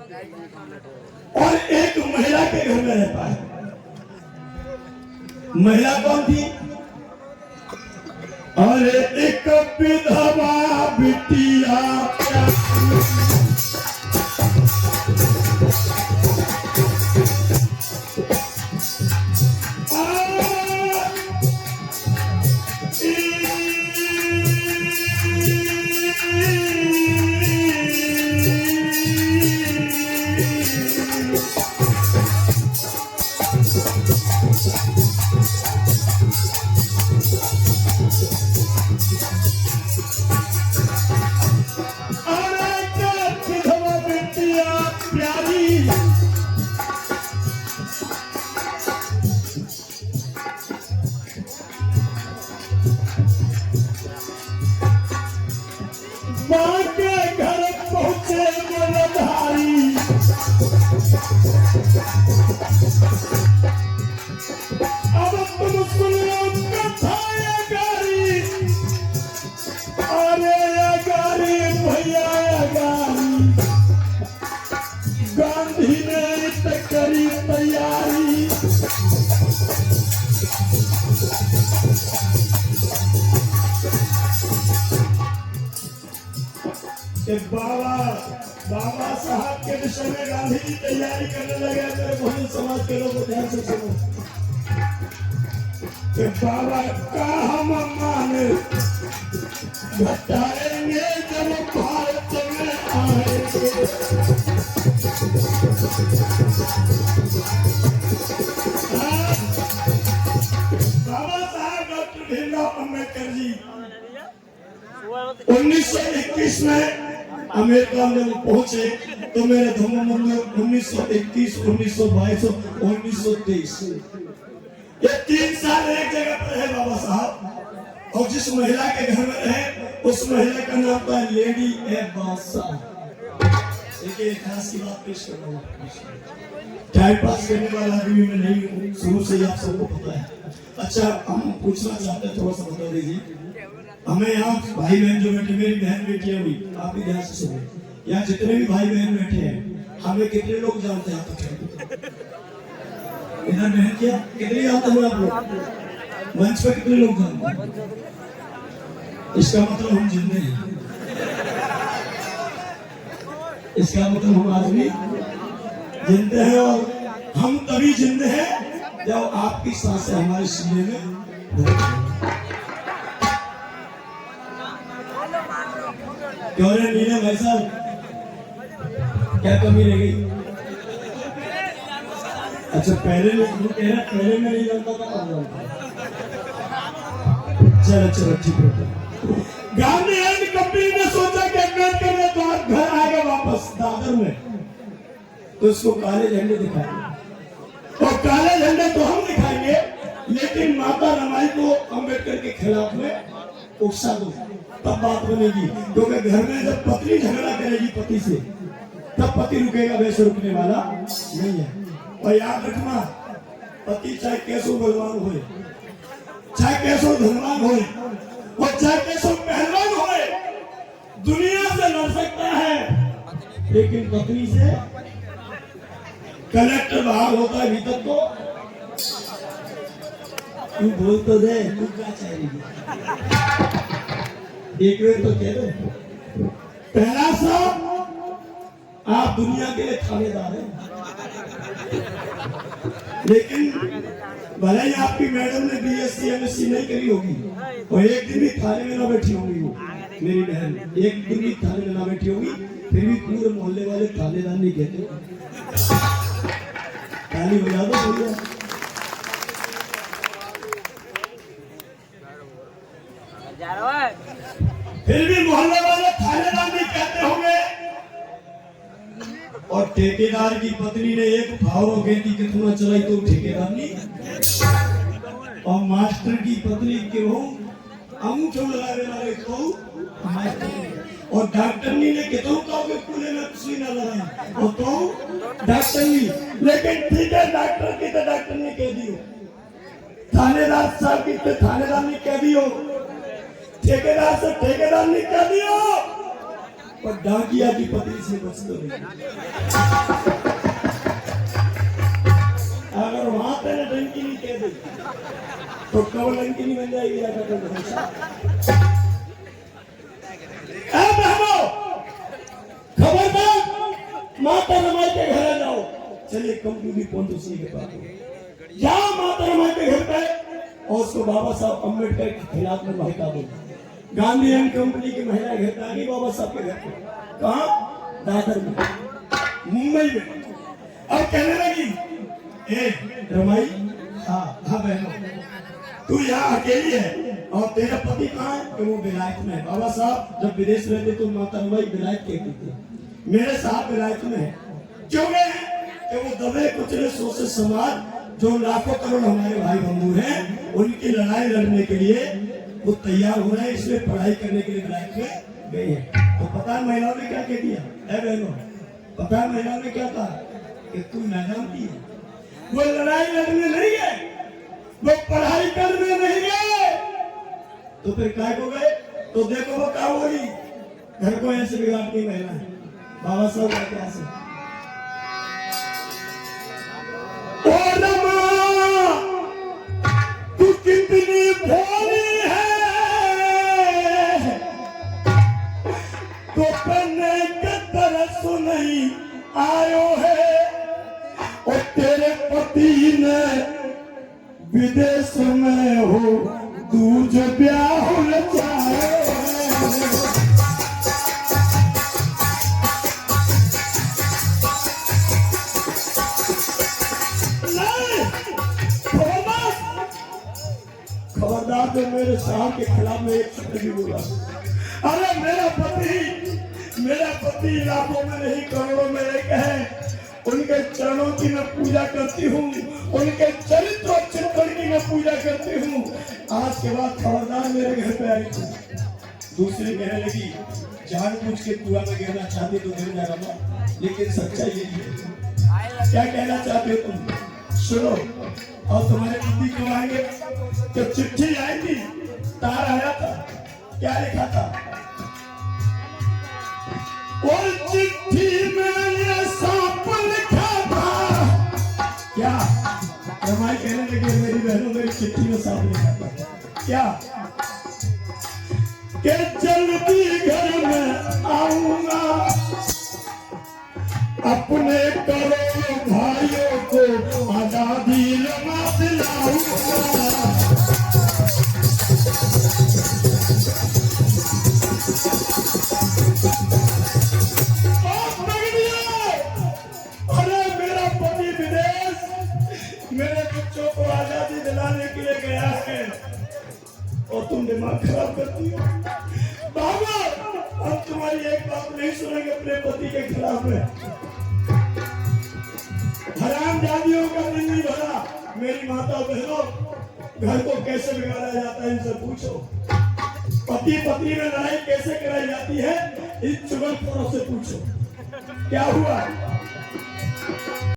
और एक महिला के घर में रहता है। महिला कौन थी? और एक विधवा बिटिया मां के घर पहुंचे मुलधारी। अब तुम सुनो कथा ये गारी, अरे ये गारी भैया ये गारी। गांधी ने करी तैयारी। बाबा साहब के विषय में गांधी जी तैयारी करने लगे। मेरे बहुजन समाज के लोगों ध्यान से सुनो कि बाबा का हम माने घटाएंगे जब भारत में आएंगे। बाबा साहब डॉक्टर भीमराव अम्बेडकर जी 1921 में अमेरिका में पहुंचे तो मेरे धर्म में 1921, 1922 और 1923 ये 3 साल एक जगह पर रहे बाबा साहब। और जिस महिला के घर में रहे उस महिला का नाम था लेडी एबासा। देखिए खास की बात पेश कर रहा हूँ। टाइम पास करने वाला आदमी में नहीं हूँ, शुरू से ही आप सबको पता है। अच्छा हम पूछना चाहते हैं, थोड़ा सा बता दीजिए हमें। यहाँ भाई बहन जो बैठे, मेरी बहन बेटी हुई, आप भी ध्यान से सुनिए। यहाँ जितने भी भाई बहन बैठे हैं हमें कितने लोग जानते हैं? आप इधर बहन क्या कितने जानते हैं आप लोग? मंच पर कितने लोग जानते हैं? इसका मतलब हम जिंदे हैं। इसका मतलब हम आदमी जिंदे हैं। और हम तभी जिंदे हैं जब आपकी सांसें हमारे सीने में क्यों रे नीले भाई साहब, क्या कमी रह गई? अच्छा पहले में नहीं जानता था। चलो चलो ठीक है। गांधी एंड कंपनी ने सोचा कि अम्बेडकर ने तो घर आएगा वापस दादर में, तो उसको काले झंडे दिखाएंगे। और काले झंडे तो हम दिखाएंगे, लेकिन माता रमाई को अम्बेडकर के खिलाफ में उकसा दो, तब बात बनेगी। क्योंकि घर में जब पत्नी झगड़ा करेगी पति से, तब पति रुकेगा, वैसे रुकने वाला नहीं है। और याद रखना, पति चाहे कैसो बलवान हो, चाहे कैसो धनवान हो, और चाहे कैसो पहलवान हो, दुनिया से लड़ सकता है, लेकिन पत्नी से कलेक्टर बाहर होता है, भीतर तो तू बोल तो दे, तू क्या चाहिए? एक वे तो कह दो। पहला सब आप दुनिया के लिए थानेदार हैं, लेकिन भले ही आपकी मैडम ने BSc MSc नहीं करी होगी और एक दिन भी थाने में ना बैठी होगी, वो मेरी बहन एक दिन भी थाने में ना बैठी होगी, फिर भी पूरे मोहल्ले वाले थानेदार नहीं कहते। ताली बजा दो भैया। फिर भी मोहल्ले वाले थानेदार नहीं कहते होंगे। और ठेकेदार की पत्नी ने एक फावरो खेती कितना चलाई तो ठेकेदार नहीं। और मास्टर की पत्नी क्यों अंगूठो लगाने वाले को मास्टर। और डॉक्टरनी ने कितों का कूले में सुई ना लगाई और तो डॉक्टरनी। लेकिन ठीक है, डॉक्टर की तो डॉक्टर ने कह दियो, थानेदार साहब की तो थानेदार ने कह दियो, ठेकेदार से ठेकेदार ने कह दियो। पर डाकिया की पति से बच तो नहीं। अगर वहां तेरे डंकी नहीं कह दी तो कब डंकी नहीं बन जाएगी। खबरदार माता रमाई के घर जाओ। चलिए कंप्यूटर पहुंच उसी के पास जाओ माता रमाई के घर पे और उसको बाबा साहब अम्बेडकर के खिलाफ में बहका दो। गांधी एंड कंपनी की महिला घर पे आ गई बाबा साहब के घर पे। कहा? दादर में, मुंबई में। अब कहने लगी ए रमाई, हाँ बहनों, तू यहाँ अकेली है और तेरा पति कहाँ है? कि वो विलायत में है। बाबा साहब जब विदेश रहते तो माता रमाई विलायत कहती थी। मेरे साहब विलायत में है। क्यों गए हैं? कि वो दबे कुचले शोषित समाज जो लाखों करोड़ हमारे भाई बंधु हैं उनकी लड़ाई लड़ने के लिए वो तैयार हो रहे हैं, इसलिए पढ़ाई करने के लिए विलायत में गए हैं। तो पता है महिलाओं ने क्या कह दिया? है बहनों, पता है महिलाओं ने क्या कहा? कि तू ना जानती है, वो लड़ाई लड़ने नहीं गए, वो पढ़ाई करने नहीं गए। तो फिर काय को गए? तो देखो वो क्या होगी, घर को ऐसे बिगाड़ती महिला है। बाबा साहब कहते हैं तू कितनी भोली है तो पन्ने के तरस नहीं आयो है और तेरे पति ने विदेश में हो दूज ब्याह चाहे। खबरदार तो मेरे साहब के खिलाफ में एक शब्द भी बोला। अरे मेरा पति इलाकों में नहीं करोड़ों में एक है। उनके चरणों की मैं पूजा करती हूँ, उनके चरित्र और चित्रण की मैं पूजा करती हूँ। आज के बाद खबरदार मेरे घर पे आई थी। दूसरी कहने लगी जानबूझ के कुआं में गिरना चाहती तो गिर जा रहा, लेकिन सच्चाई यही है। क्या कहना चाहते हो तुम? सुनो, और तुम्हारे पति कब आएंगे? तो चिट्ठी आई थी, तार आया था, क्या लिखा था? और चिट्ठी में ये सांप लिखा था। क्या? रमाई कहने लगी मेरी बहनों, मेरी चिट्ठी में सांप लिखा था। क्या? कि जल्दी घर में आऊंगा, अपने करोड़ों भाइयों को आजादी लगा दिलाऊंगा। अरे मेरा पति विदेश मेरे बच्चों को आजादी दिलाने के लिए गया है और तुम दिमाग खराब करती हो। बाबा हम तुम्हारी एक बात नहीं सुनेंगे अपने पति के खिलाफ में। हराम जातियों का दिन नहीं भरा। मेरी माता बहनों, घर को कैसे बिगाड़ा जाता है इनसे पूछो। पति पत्नी में लड़ाई कैसे कराई जाती है इन चुगलखोरों से पूछो। क्या हुआ?